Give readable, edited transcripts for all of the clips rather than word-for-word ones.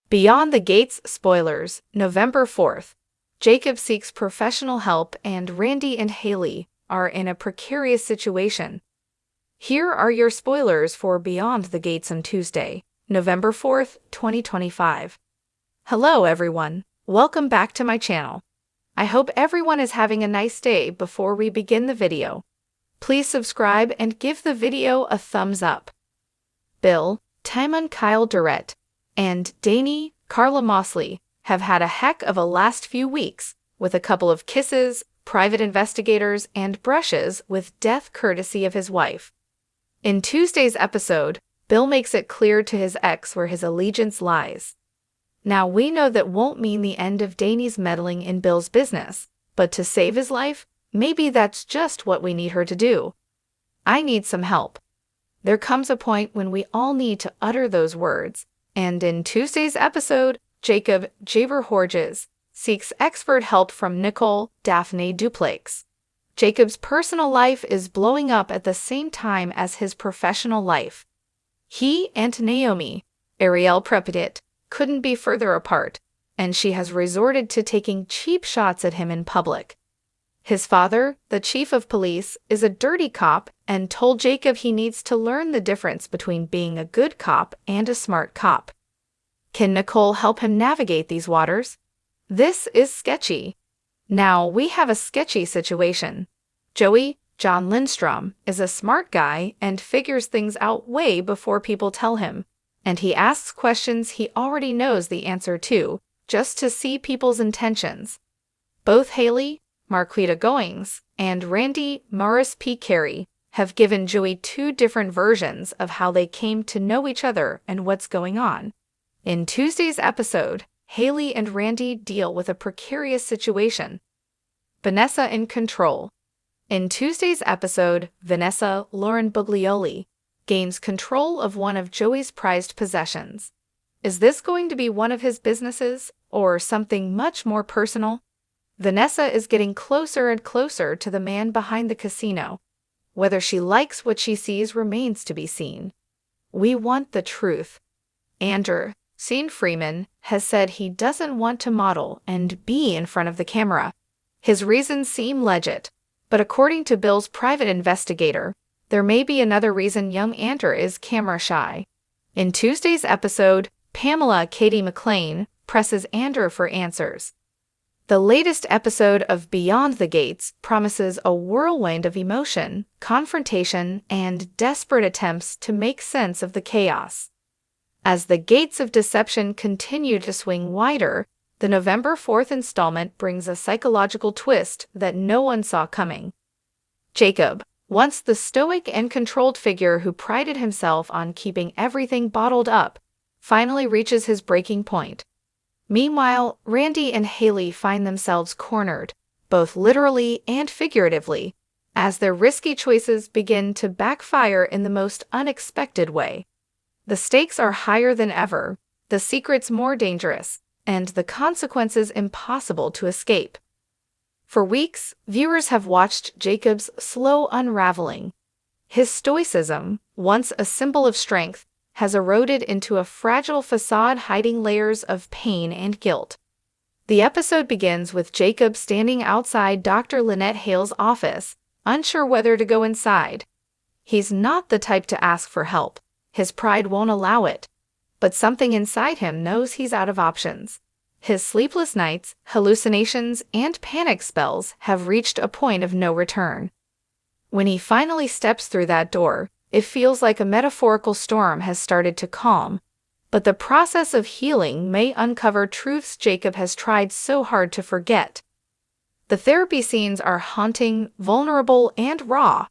Beyond the Gates spoilers, November 4th. Jacob seeks professional help and Randy and Haley are in a precarious situation. Here are your spoilers for Beyond the Gates on Tuesday, November 4th, 2025. Hello everyone, welcome back to my channel. I hope everyone is having a nice day. Before we begin the video, please subscribe and give the video a thumbs up. Bill, Timon Kyle Durrett, and Danny Carla Mosley have had a heck of a last few weeks, with a couple of kisses, private investigators, and brushes with death courtesy of his wife. In Tuesday's episode, Bill makes it clear to his ex where his allegiance lies. Now we know that won't mean the end of Danny's meddling in Bill's business, but to save his life, maybe that's just what we need her to do. I need some help. There comes a point when we all need to utter those words, and in Tuesday's episode, Jacob Jaber seeks expert help from Nicole Daphne Duplex. Jacob's personal life is blowing up at the same time as his professional life. He and Naomi, Ariel Prepidit, couldn't be further apart, and she has resorted to taking cheap shots at him in public. His father, the chief of police, is a dirty cop and told Jacob he needs to learn the difference between being a good cop and a smart cop. Can Nicole help him navigate these waters? This is sketchy. Now we have a sketchy situation. Joey, John Lindstrom, is a smart guy and figures things out way before people tell him, and he asks questions he already knows the answer to, just to see people's intentions. Both Haley, Marquita Goings, and Randy Morris P. Carey have given Joey two different versions of how they came to know each other and what's going on. In Tuesday's episode, Haley and Randy deal with a precarious situation. Vanessa in control. In Tuesday's episode, Vanessa Lauren Buglioli gains control of one of Joey's prized possessions. Is this going to be one of his businesses, or something much more personal? Vanessa is getting closer and closer to the man behind the casino. Whether she likes what she sees remains to be seen. We want the truth. Andrew Sean Freeman has said he doesn't want to model and be in front of the camera. His reasons seem legit, but according to Bill's private investigator, there may be another reason young Andrew is camera shy. In Tuesday's episode, Pamela Katie McLean presses Andrew for answers. The latest episode of Beyond the Gates promises a whirlwind of emotion, confrontation, and desperate attempts to make sense of the chaos. As the gates of deception continue to swing wider, the November 4th installment brings a psychological twist that no one saw coming. Jacob, once the stoic and controlled figure who prided himself on keeping everything bottled up, finally reaches his breaking point. Meanwhile, Randy and Haley find themselves cornered, both literally and figuratively, as their risky choices begin to backfire in the most unexpected way. The stakes are higher than ever, the secrets more dangerous, and the consequences impossible to escape. For weeks, viewers have watched Jacob's slow unraveling. His stoicism, once a symbol of strength, has eroded into a fragile facade hiding layers of pain and guilt. The episode begins with Jacob standing outside Dr. Lynette Hale's office, unsure whether to go inside. He's not the type to ask for help. His pride won't allow it. But something inside him knows he's out of options. His sleepless nights, hallucinations, and panic spells have reached a point of no return. When he finally steps through that door, it feels like a metaphorical storm has started to calm, but the process of healing may uncover truths Jacob has tried so hard to forget. The therapy scenes are haunting, vulnerable, and raw,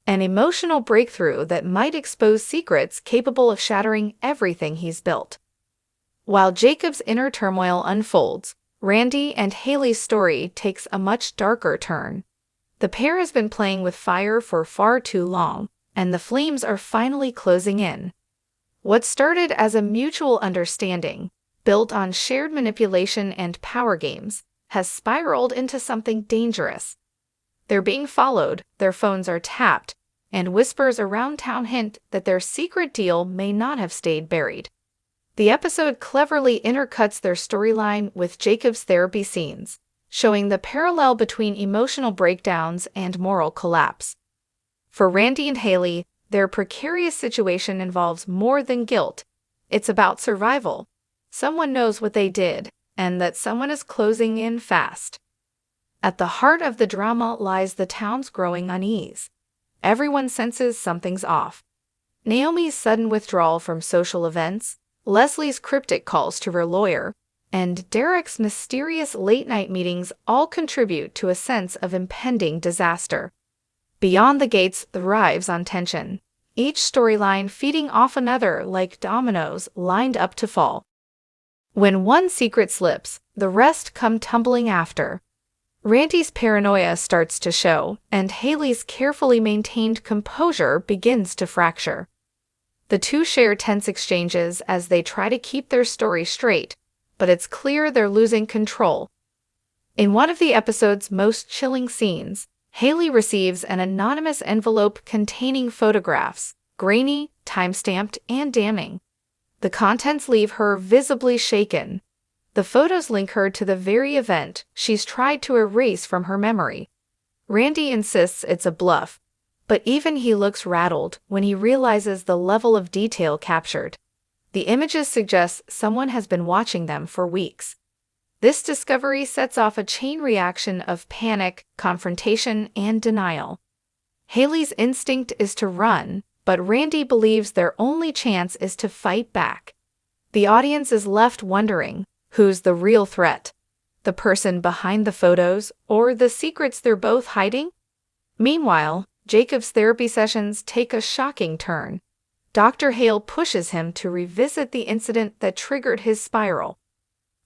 an emotional breakthrough that might expose secrets capable of shattering everything he's built. While Jacob's inner turmoil unfolds, Randy and Haley's story takes a much darker turn. The pair has been playing with fire for far too long, and the flames are finally closing in. What started as a mutual understanding, built on shared manipulation and power games, has spiraled into something dangerous. They're being followed, their phones are tapped, and whispers around town hint that their secret deal may not have stayed buried. The episode cleverly intercuts their storyline with Jacob's therapy scenes, showing the parallel between emotional breakdowns and moral collapse. For Randy and Haley, their precarious situation involves more than guilt. It's about survival. Someone knows what they did, and that someone is closing in fast. At the heart of the drama lies the town's growing unease. Everyone senses something's off. Naomi's sudden withdrawal from social events, Leslie's cryptic calls to her lawyer, and Derek's mysterious late-night meetings all contribute to a sense of impending disaster. Beyond the Gates thrives on tension, each storyline feeding off another like dominoes lined up to fall. When one secret slips, the rest come tumbling after. Randy's paranoia starts to show, and Haley's carefully maintained composure begins to fracture. The two share tense exchanges as they try to keep their story straight, but it's clear they're losing control. In one of the episode's most chilling scenes, Haley receives an anonymous envelope containing photographs, grainy, time-stamped, and damning. The contents leave her visibly shaken. The photos link her to the very event she's tried to erase from her memory. Randy insists it's a bluff, but even he looks rattled when he realizes the level of detail captured. The images suggest someone has been watching them for weeks. This discovery sets off a chain reaction of panic, confrontation, and denial. Haley's instinct is to run, but Randy believes their only chance is to fight back. The audience is left wondering, who's the real threat? The person behind the photos, or the secrets they're both hiding? Meanwhile, Jacob's therapy sessions take a shocking turn. Dr. Hale pushes him to revisit the incident that triggered his spiral.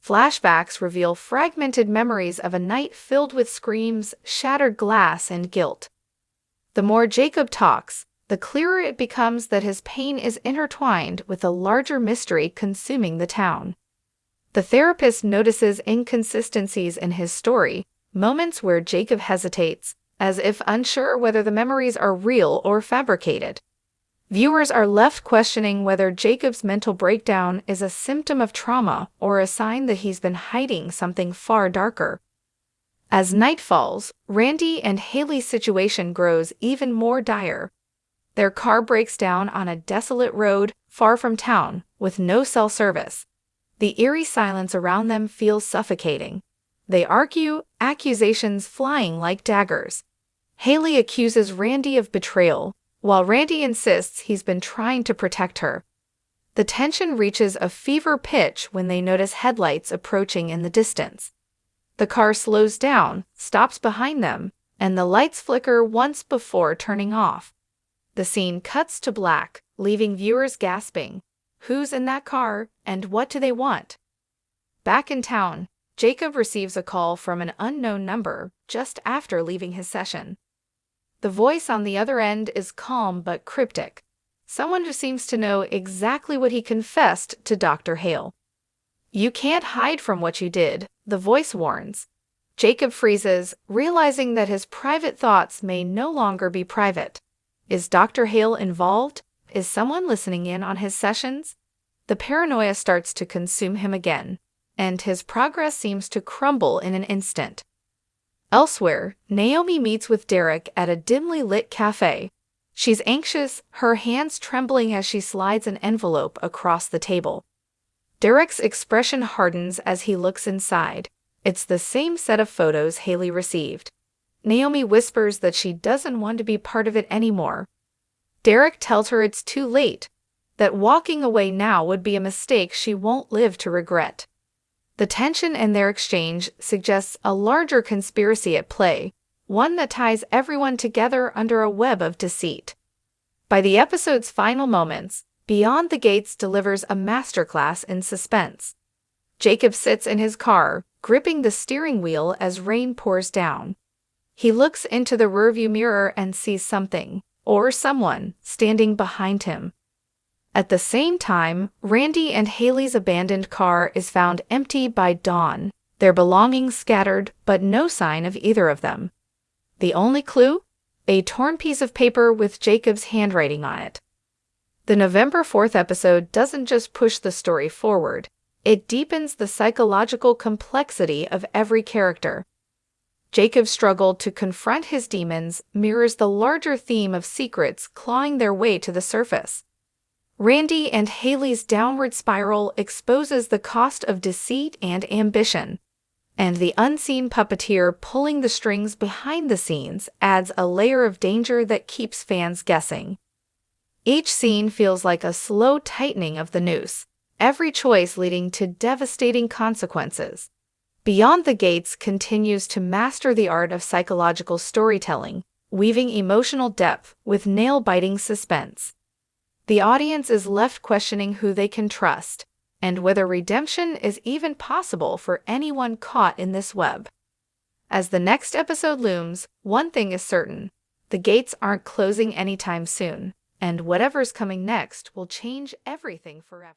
Flashbacks reveal fragmented memories of a night filled with screams, shattered glass, and guilt. The more Jacob talks, the clearer it becomes that his pain is intertwined with a larger mystery consuming the town. The therapist notices inconsistencies in his story, moments where Jacob hesitates, as if unsure whether the memories are real or fabricated. Viewers are left questioning whether Jacob's mental breakdown is a symptom of trauma or a sign that he's been hiding something far darker. As night falls, Randy and Haley's situation grows even more dire. Their car breaks down on a desolate road far from town, with no cell service. The eerie silence around them feels suffocating. They argue, accusations flying like daggers. Haley accuses Randy of betrayal, while Randy insists he's been trying to protect her. The tension reaches a fever pitch when they notice headlights approaching in the distance. The car slows down, stops behind them, and the lights flicker once before turning off. The scene cuts to black, leaving viewers gasping. Who's in that car, and what do they want? Back in town, Jacob receives a call from an unknown number just after leaving his session. The voice on the other end is calm but cryptic, someone who seems to know exactly what he confessed to Dr. Hale. "You can't hide from what you did," the voice warns. Jacob freezes, realizing that his private thoughts may no longer be private. Is Dr. Hale involved? Is someone listening in on his sessions? The paranoia starts to consume him again, and his progress seems to crumble in an instant. Elsewhere, Naomi meets with Derek at a dimly lit cafe. She's anxious, her hands trembling as she slides an envelope across the table. Derek's expression hardens as he looks inside. It's the same set of photos Haley received. Naomi whispers that she doesn't want to be part of it anymore. Derek tells her it's too late, that walking away now would be a mistake she won't live to regret. The tension in their exchange suggests a larger conspiracy at play, one that ties everyone together under a web of deceit. By the episode's final moments, Beyond the Gates delivers a masterclass in suspense. Jacob sits in his car, gripping the steering wheel as rain pours down. He looks into the rearview mirror and sees something, or someone, standing behind him. At the same time, Randy and Haley's abandoned car is found empty by dawn, their belongings scattered, but no sign of either of them. The only clue? A torn piece of paper with Jacob's handwriting on it. The November 4th episode doesn't just push the story forward, it deepens the psychological complexity of every character. Jacob's struggle to confront his demons mirrors the larger theme of secrets clawing their way to the surface. Randy and Haley's downward spiral exposes the cost of deceit and ambition, and the unseen puppeteer pulling the strings behind the scenes adds a layer of danger that keeps fans guessing. Each scene feels like a slow tightening of the noose, every choice leading to devastating consequences. Beyond the Gates continues to master the art of psychological storytelling, weaving emotional depth with nail-biting suspense. The audience is left questioning who they can trust, and whether redemption is even possible for anyone caught in this web. As the next episode looms, one thing is certain: the Gates aren't closing anytime soon, and whatever's coming next will change everything forever.